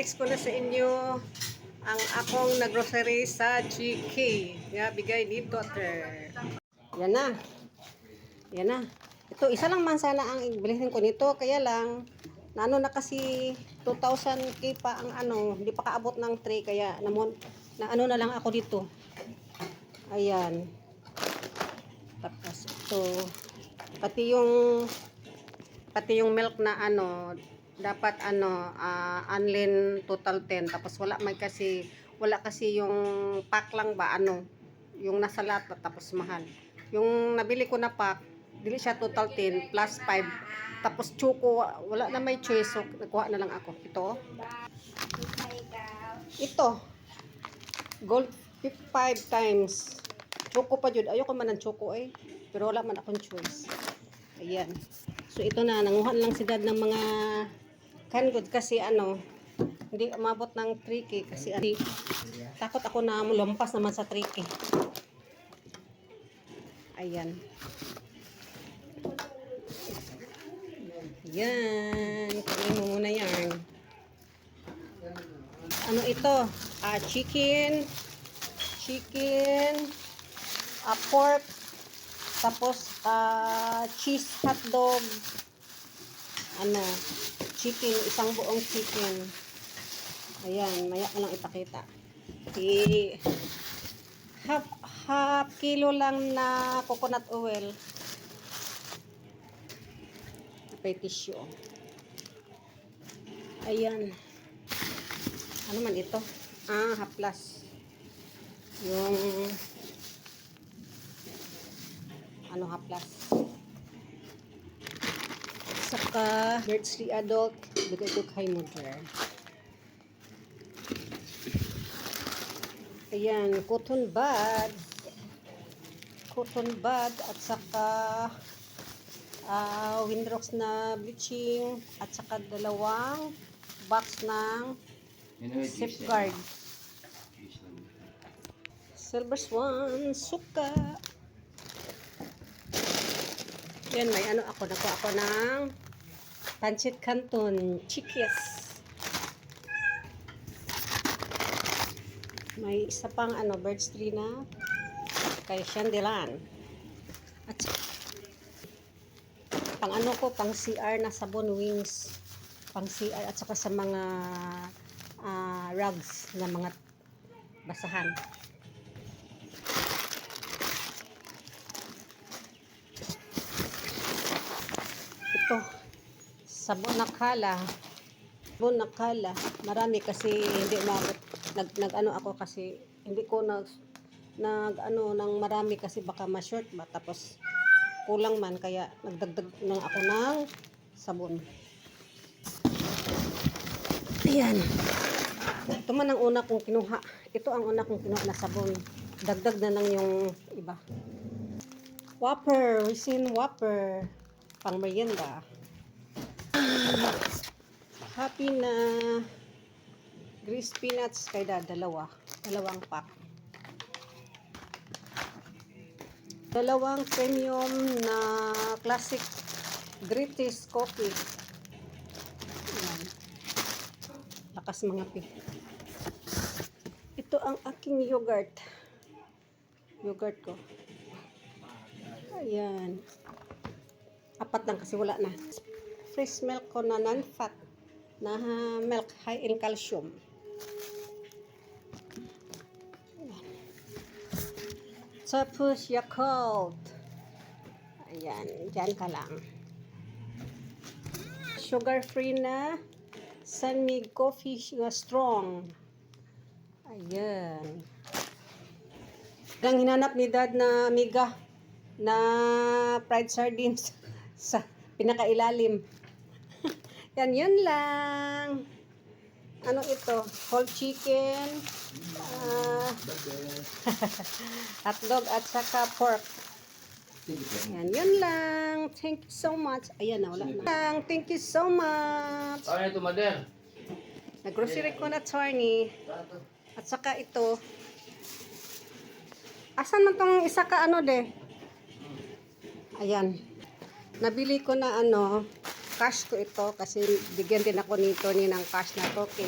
I-flex ko na sa inyo ang akong naggrocery sa GK. Nga, bigay ni daughter. Yan na. Yan na. Ito, isa lang man sana ang ibilihin ko nito. Kaya lang, na ano na kasi 2,000k pa ang ano. Hindi pa kaabot ng 3. Kaya na ano na lang ako dito. Ayan. Tapos ito. Pati yung milk na ano, dapat ano, unlin total 10. Tapos wala kasi yung pack lang ba ano, yung nasa lata tapos mahal. Yung nabili ko na pack, dili siya total 10 plus 5. Tapos choco, wala na may choice. So, nakuha na lang ako. Ito. Gold 5 times. Choco pa jud. Ayoko man ng choco eh. Pero wala man akong choice. Ayan. So ito na, nanguhan lang si dad ng mga canned goods kasi ano, hindi umabot ng 3K kasi takot ako na lumpas naman sa 3K. Ayan. Yan. Kunin mo muna yan. Ano ito? Chicken, pork, tapos cheese hotdog, ano, chicken, isang buong chicken. Ayan, maya ko lang ipakita. Half kilo lang na coconut oil. May tissue. Ayan. Ano man ito? Haplas. Yung ano haplas. Saka Birchtree adult, bigay ko kay mother. Ayan, cotton bud at saka Windrox na bleaching at saka dalawang box ng safeguard. Silver Swan, suka. Yan, may ano ako, nakuha ako ng pancit canton, chikis. May isa pang ano, Birchtree na kay Shandelan. At pang ano ko, pang CR na sabon wings. Pang CR at saka sa mga rugs na mga basahan. Ito, sabon na kala. Marami kasi hindi umabot. Nag-ano ako kasi hindi ko nag-ano ng marami kasi baka ma-short ba. Tapos kulang man kaya nagdagdag lang ako ng sabon. Ayan. Ito man ang una kong kinuha. Ito ang una kong kinuha na sabon. Dagdag na lang yung iba. Whopper. Wisin Whopper. Pang merienda. Happy na greased peanuts kay dalawang pack. Dalawang premium na classic British coffee. Ayan. Lakas mga pi. Ito ang aking yogurt ko. Ayan. 4 lang kasi wala na. Fresh milk ko na non-fat na milk high in calcium. Tapos Yakult. Ayan, dyan ka lang. Sugar free na Sunmig coffee strong. Ayan. Ang hinanap ni dad na miga na fried sardines sa pinakailalim. Yan, yun lang. Ano ito? Whole chicken, hotdog at saka pork. Yan, yun lang. Thank you so much. Ayan na, wala na. Thank you so much. Ano ito, mother? Nag-grocery ko na, Tony. At saka ito. Asan man tong isa ka ano de? Ayan. Nabili ko na ano, cash ko ito kasi bigyan din ako ni Tony ng cash na to. Okay.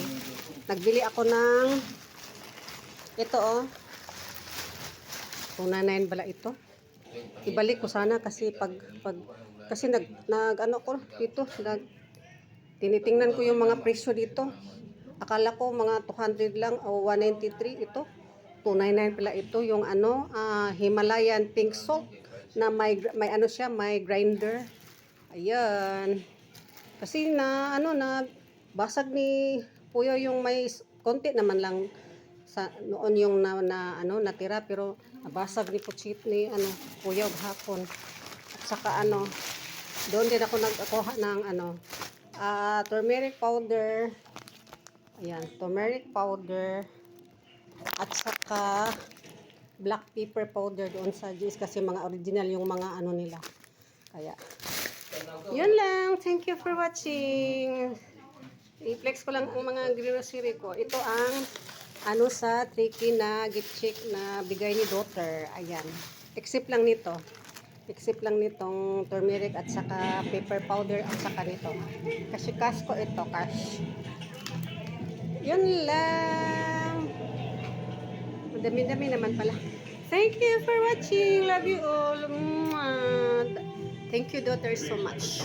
Nagbili ako ng ito oh. 299 pala ito. Ibalik ko sana kasi kasi nag ano ko dito, tinitingnan ko yung mga presyo dito. Akala ko mga 200 lang o 193 ito. 299 pala ito yung ano, Himalayan pink salt na may ano siya, may grinder. Ayan. Kasi na ano na basag ni Puyo yung may konti naman lang sa noon yung ano natira pero nabasag ni Puchit ni ano Puyo hapon. At saka ano doon din ako nagkuha ng ano turmeric powder. Ayan, turmeric powder at saka black pepper powder doon sa G's kasi mga original yung mga ano nila. Kaya yun lang. Thank you for watching. I-flex ko lang ang mga grocery ko. Ito ang ano sa tricky na gift check na bigay ni daughter. Ayan. Except lang nito. Except lang nitong turmeric at saka pepper powder at saka nito. Kasi cash ko ito. Cash. Yun lang. Madami-dami naman pala. Thank you for watching. Love you all. Thank you daughter so much.